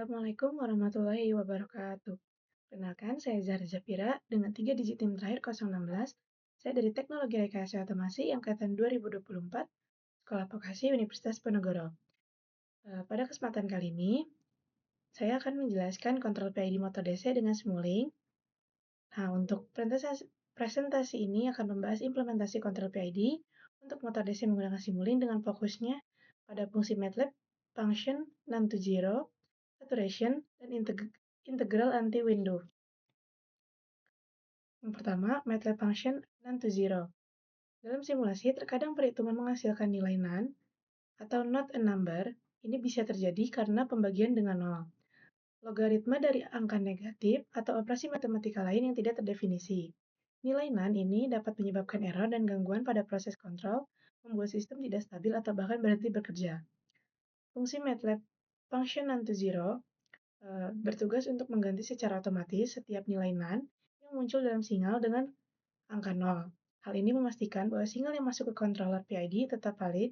Assalamualaikum warahmatullahi wabarakatuh. Kenalkan, saya Zahra Zafira dengan 3 digit NIM terakhir 016. Saya dari Teknologi Rekayasa Otomasi Angkatan 2024, Sekolah Vokasi Universitas Ponorogo. Pada kesempatan kali ini, saya akan menjelaskan kontrol PID motor DC dengan Simulink. Nah, untuk presentasi ini akan membahas implementasi kontrol PID untuk motor DC menggunakan Simulink dengan fokusnya pada fungsi MATLAB, function, non-to-zero, saturation, dan integral anti-window. Yang pertama, MATLAB function non to zero. Dalam simulasi, terkadang perhitungan menghasilkan nilai non atau not a number. Ini bisa terjadi karena pembagian dengan nol, logaritma dari angka negatif, atau operasi matematika lain yang tidak terdefinisi. Nilai non ini dapat menyebabkan error dan gangguan pada proses kontrol, membuat sistem tidak stabil atau bahkan berhenti bekerja. Fungsi MATLAB function non to zero bertugas untuk mengganti secara otomatis setiap nilai non yang muncul dalam sinyal dengan angka 0. Hal ini memastikan bahwa sinyal yang masuk ke controller PID tetap valid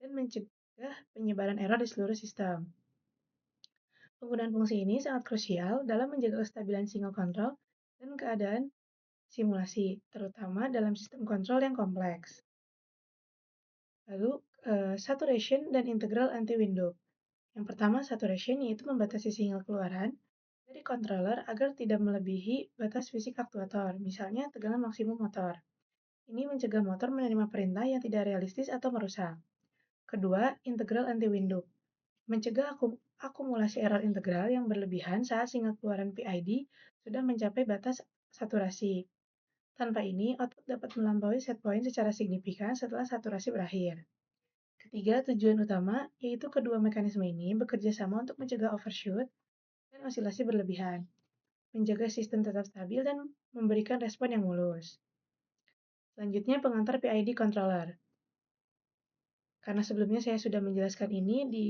dan mencegah penyebaran error di seluruh sistem. Penggunaan fungsi ini sangat krusial dalam menjaga kestabilan sinyal kontrol dan keadaan simulasi, terutama dalam sistem kontrol yang kompleks. Lalu, saturation dan integral anti-window. Yang pertama, saturation yaitu membatasi sinyal keluaran dari controller agar tidak melebihi batas fisik aktuator, misalnya tegangan maksimum motor. Ini mencegah motor menerima perintah yang tidak realistis atau merusak. Kedua, integral anti-window. Mencegah akumulasi error integral yang berlebihan saat sinyal keluaran PID sudah mencapai batas saturasi. Tanpa ini, output dapat melampaui set point secara signifikan setelah saturasi berakhir. Ketiga, tujuan utama yaitu kedua mekanisme ini bekerja sama untuk mencegah overshoot dan osilasi berlebihan, menjaga sistem tetap stabil dan memberikan respon yang mulus. Selanjutnya, pengantar PID controller. Karena sebelumnya saya sudah menjelaskan ini di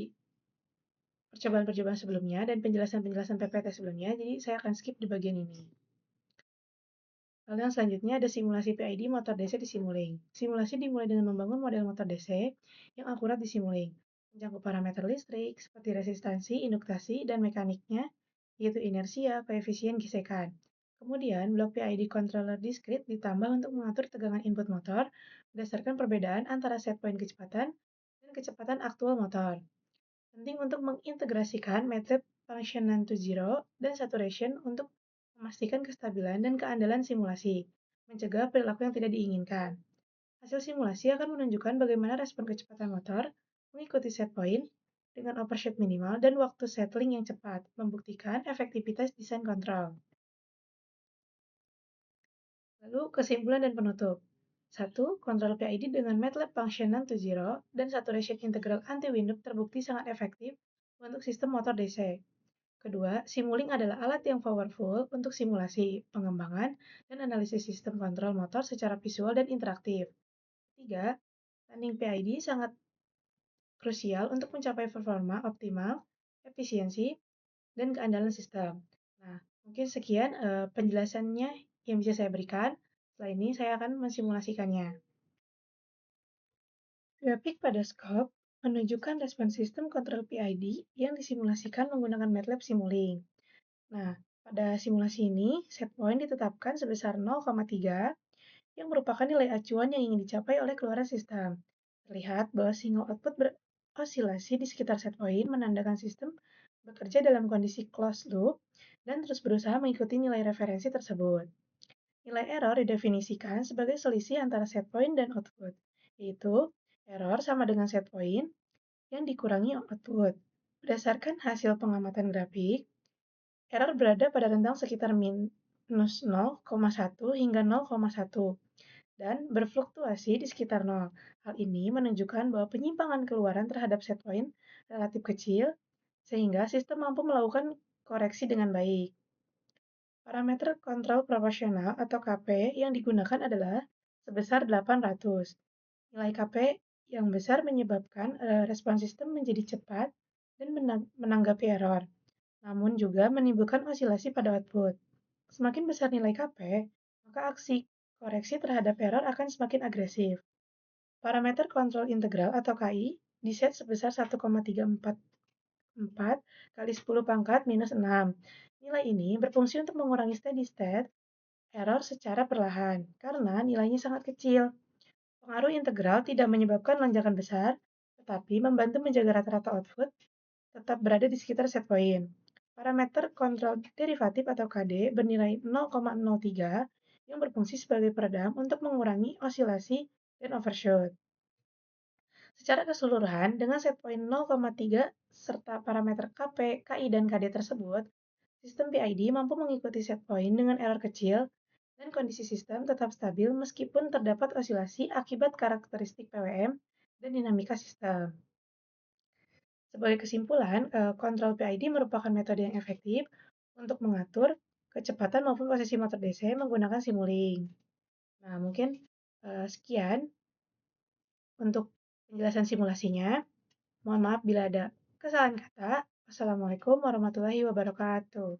percobaan-percobaan sebelumnya dan penjelasan-penjelasan PPT sebelumnya, jadi saya akan skip di bagian ini. Lalu yang selanjutnya ada simulasi PID motor DC di Simulink. Simulasi dimulai dengan membangun model motor DC yang akurat di Simulink, mencakup parameter listrik seperti resistansi, induktasi, dan mekaniknya, yaitu inersia, koefisien gesekan. Kemudian, blok PID controller discrete ditambah untuk mengatur tegangan input motor berdasarkan perbedaan antara set point kecepatan dan kecepatan aktual motor. Penting untuk mengintegrasikan MATLAB function non to zero dan saturation untuk memastikan kestabilan dan keandalan simulasi, mencegah perilaku yang tidak diinginkan. Hasil simulasi akan menunjukkan bagaimana respon kecepatan motor mengikuti set point dengan overshoot minimal dan waktu settling yang cepat, membuktikan efektivitas desain kontrol. Lalu, kesimpulan dan penutup. 1. Kontrol PID dengan MATLAB function non to zero dan saturation integral anti-windup terbukti sangat efektif untuk sistem motor DC. Kedua, Simulink adalah alat yang powerful untuk simulasi, pengembangan, dan analisis sistem kontrol motor secara visual dan interaktif. Ketiga, landing PID sangat krusial untuk mencapai performa optimal, efisiensi, dan keandalan sistem. Nah, mungkin sekian penjelasannya yang bisa saya berikan. Setelah ini saya akan mensimulasikannya. Grafik pada scope menunjukkan respon sistem kontrol PID yang disimulasikan menggunakan MATLAB Simulink. Nah, pada simulasi ini, set point ditetapkan sebesar 0,3 yang merupakan nilai acuan yang ingin dicapai oleh keluaran sistem. Terlihat bahwa sinyal output berosilasi di sekitar set point menandakan sistem bekerja dalam kondisi closed loop dan terus berusaha mengikuti nilai referensi tersebut. Nilai error didefinisikan sebagai selisih antara set point dan output, yaitu error sama dengan set point yang dikurangi output. Berdasarkan hasil pengamatan grafik, error berada pada rentang sekitar minus 0,1 hingga 0,1 dan berfluktuasi di sekitar 0. Hal ini menunjukkan bahwa penyimpangan keluaran terhadap set point relatif kecil, sehingga sistem mampu melakukan koreksi dengan baik. Parameter kontrol proporsional atau KP yang digunakan adalah sebesar 800. Nilai KP yang besar menyebabkan respon sistem menjadi cepat dan menanggapi error, namun juga menimbulkan osilasi pada output. Semakin besar nilai KP, maka aksi koreksi terhadap error akan semakin agresif. Parameter kontrol integral atau KI diset sebesar 1,34 4 kali 10 pangkat minus 6. Nilai ini berfungsi untuk mengurangi steady state error secara perlahan, karena nilainya sangat kecil. Pengaruh integral tidak menyebabkan lonjakan besar, tetapi membantu menjaga rata-rata output tetap berada di sekitar set point. Parameter kontrol derivatif atau KD bernilai 0,03 yang berfungsi sebagai peredam untuk mengurangi osilasi dan overshoot. Secara keseluruhan, dengan set point 0,3 serta parameter KP, KI, dan KD tersebut, sistem PID mampu mengikuti set point dengan error kecil dan kondisi sistem tetap stabil meskipun terdapat osilasi akibat karakteristik PWM dan dinamika sistem. Sebagai kesimpulan, kontrol PID merupakan metode yang efektif untuk mengatur kecepatan maupun posisi motor DC menggunakan Simulink. Nah, mungkin sekian untuk penjelasan simulasinya. Mohon maaf bila ada kesalahan kata. Wassalamualaikum warahmatullahi wabarakatuh.